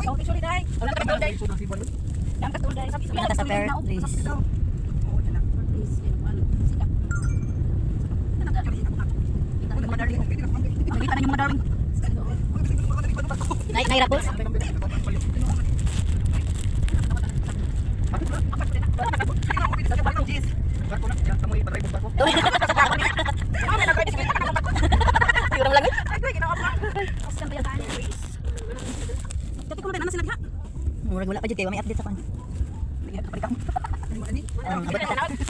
Okay, sorry dai. Wala ka tulday. Yang ka tulday. Sabi Kita sa pair, please. Nakita na yung mga darling. Naira po. Siguro lang. Dati ko na sila diha. Murag wala pa jud kay may update sa kon.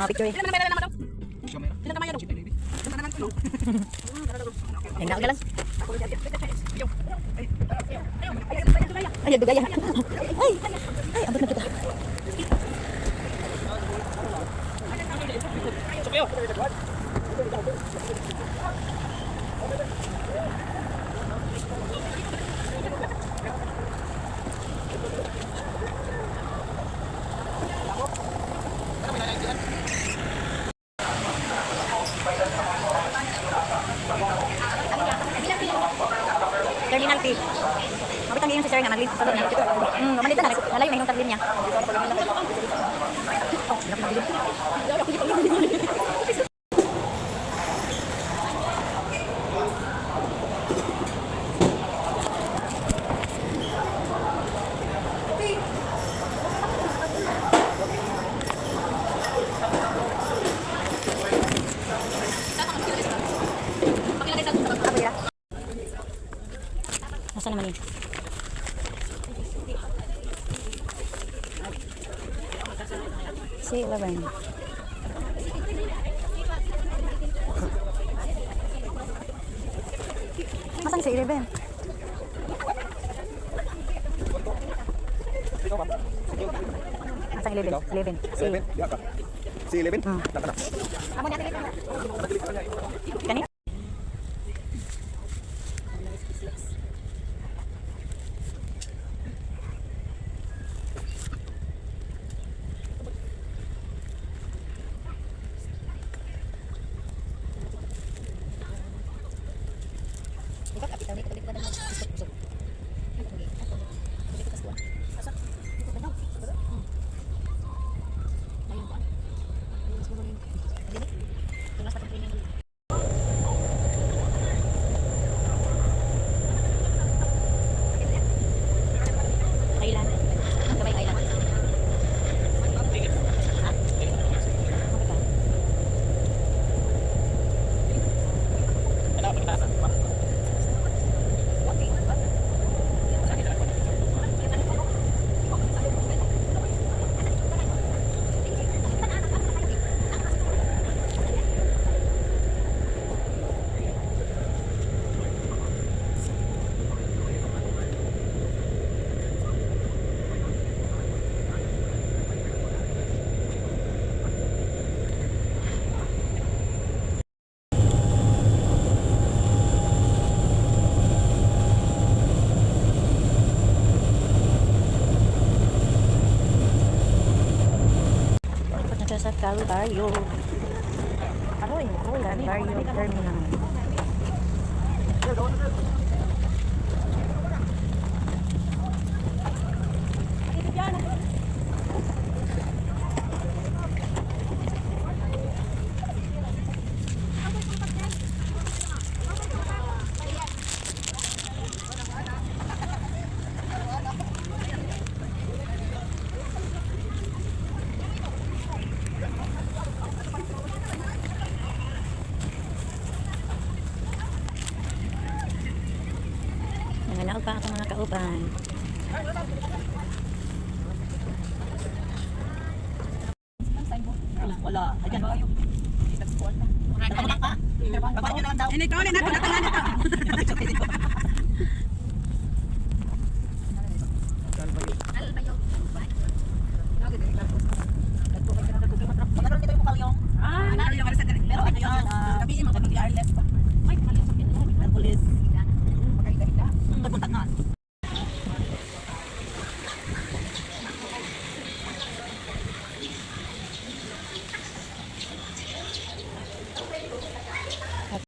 Picture. Enggak galang. Ayo dugaya. Ay, abot na kita. Terminal fee. Mabit ang si sir nga nag-leave sa loob niya. Manita na. Nalayo na yung taglin niya. Nasaan naman yun? Si 11. Nasaan si 11? Nasaan 11? 11. Si 11? Kani? Sa Calvario. Aroy, Calvario Terminal. Nananaog pa ako mga kauban. Wala. Ayan ba yung export na? Nakakulang pa. Ini ko ulit natin na ito.